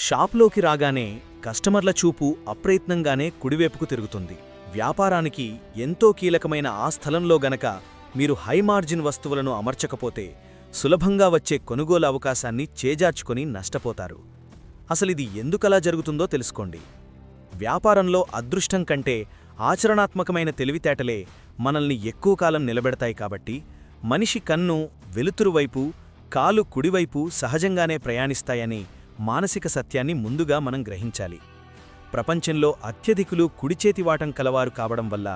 షాప్లోకి రాగానే కస్టమర్ల చూపు అప్రయత్నంగానే కుడివైపుకు తిరుగుతుంది. వ్యాపారానికి ఎంతో కీలకమైన ఆ స్థలంలో గనక మీరు హై మార్జిన్ వస్తువులను అమర్చకపోతే సులభంగా వచ్చే కొనుగోలు అవకాశాన్ని చేజార్చుకొని నష్టపోతారు. అసలిది ఎందుకలా జరుగుతుందో తెలుసుకోండి. వ్యాపారంలో అదృష్టం కంటే ఆచరణాత్మకమైన తెలివితేటలే మనల్ని ఎక్కువ కాలం నిలబెడతాయి. కాబట్టి మనిషి కన్ను వెలుతురువైపు, కాలు కుడివైపు సహజంగానే ప్రయాణిస్తాయని మానసిక సత్యాన్ని ముందుగా మనం గ్రహించాలి. ప్రపంచంలో అత్యధికులు కుడిచేతివాటం కలవారు కావడం వల్ల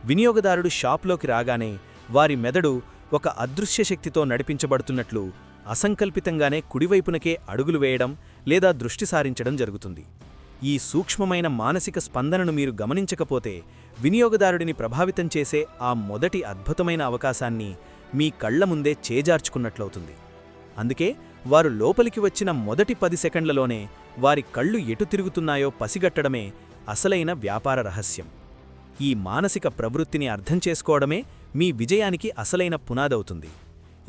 వినియోగదారుడు షాప్లోకి రాగానే వారి మెదడు ఒక అదృశ్య శక్తితో నడిపించబడుతున్నట్లు అసంకల్పితంగానే కుడివైపునకే అడుగులు వేయడం లేదా దృష్టి సారించడం జరుగుతుంది. ఈ సూక్ష్మమైన మానసిక స్పందనను మీరు గమనించకపోతే వినియోగదారుడిని ప్రభావితం చేసే ఆ మొదటి అద్భుతమైన అవకాశాన్ని మీ కళ్ల ముందే చేజార్చుకున్నట్లవుతుంది. అందుకే వారు లోపలికి వచ్చిన మొదటి 10 సెకండ్లలోనే వారి కళ్ళు ఎటు తిరుగుతున్నాయో పసిగట్టడమే అసలైన వ్యాపార రహస్యం. ఈ మానసిక ప్రవృత్తిని అర్థం చేసుకోవడమే మీ విజయానికి అసలైన పునాదవుతుంది.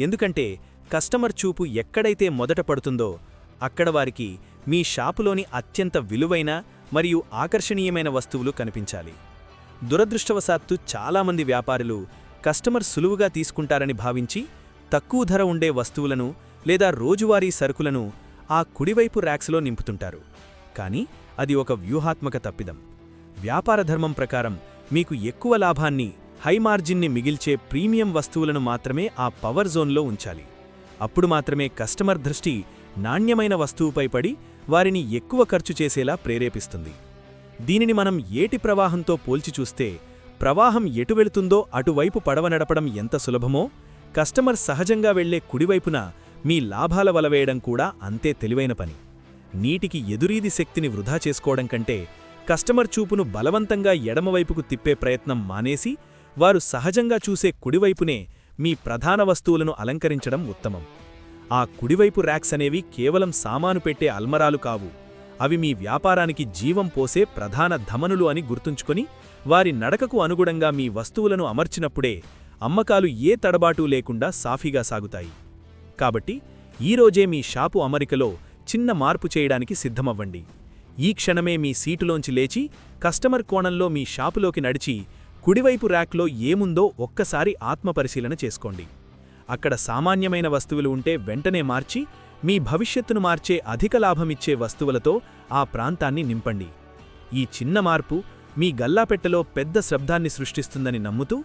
ఎందుకంటే కస్టమర్ చూపు ఎక్కడైతే మొదట పడుతుందో అక్కడ వారికి మీ షాపులోని అత్యంత విలువైన మరియు ఆకర్షణీయమైన వస్తువులు కనిపించాలి. దురదృష్టవశాత్తు చాలామంది వ్యాపారులు కస్టమర్ సులువుగా తీసుకుంటారని భావించి తక్కువ ధర ఉండే వస్తువులను లేదా రోజువారీ సరుకులను ఆ కుడివైపు ర్యాక్స్లో నింపుతుంటారు. కానీ అది ఒక వ్యూహాత్మక తప్పిదం. వ్యాపార ధర్మం ప్రకారం మీకు ఎక్కువ లాభాన్ని, హై మార్జిన్ని మిగిల్చే ప్రీమియం వస్తువులను మాత్రమే ఆ పవర్ జోన్లో ఉంచాలి. అప్పుడు మాత్రమే కస్టమర్ దృష్టి నాణ్యమైన వస్తువుపై పడి వారిని ఎక్కువ ఖర్చు చేసేలా ప్రేరేపిస్తుంది. దీనిని మనం ఏటి ప్రవాహంతో పోల్చి చూస్తే, ప్రవాహం ఎటు వెళుతుందో అటువైపు పడవ నడపడం ఎంత సులభమో, కస్టమర్ సహజంగా వెళ్లే కుడివైపున మీ లాభాల వలవేయడం కూడా అంతే తెలివైన పని. నీటికి ఎదురీది శక్తిని వృధా చేసుకోవడం కంటే కస్టమర్ చూపును బలవంతంగా ఎడమవైపుకు తిప్పే ప్రయత్నం మానేసి వారు సహజంగా చూసే కుడివైపునే మీ ప్రధాన వస్తువులను అలంకరించడం ఉత్తమం. ఆ కుడివైపు ర్యాక్స్ అనేవి కేవలం సామాను పెట్టే అల్మరాలు కావు. అవి మీ వ్యాపారానికి జీవం పోసే ప్రధాన ధమనులు అని గుర్తుంచుకొని వారి నడకకు అనుగుణంగా మీ వస్తువులను అమర్చినప్పుడే అమ్మకాలు ఏ తడబాటూ లేకుండా సాఫీగా సాగుతాయి. కాబట్టి ఈరోజే మీ షాపు అమరికలో చిన్న మార్పు చేయడానికి సిద్ధమవ్వండి. ఈ క్షణమే మీ సీటులోంచి లేచి కస్టమర్ కోణంలో మీ షాపులోకి నడిచి కుడివైపు ర్యాక్లో ఏముందో ఒక్కసారి ఆత్మపరిశీలన చేసుకోండి. అక్కడ సామాన్యమైన వస్తువులు ఉంటే వెంటనే మార్చి మీ భవిష్యత్తును మార్చే అధిక లాభమిచ్చే వస్తువులతో ఆ ప్రాంతాన్ని నింపండి. ఈ చిన్న మార్పు మీ గల్లాపెట్టెలో పెద్ద శబ్దాన్ని సృష్టిస్తుందని నమ్ముతూ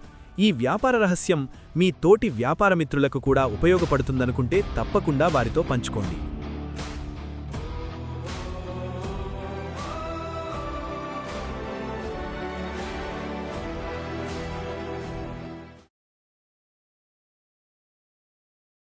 ఈ వ్యాపార రహస్యం మీ తోటి వ్యాపారమిత్రులకు కూడా ఉపయోగపడుతుందనుకుంటే తప్పకుండా వారితో పంచుకోండి.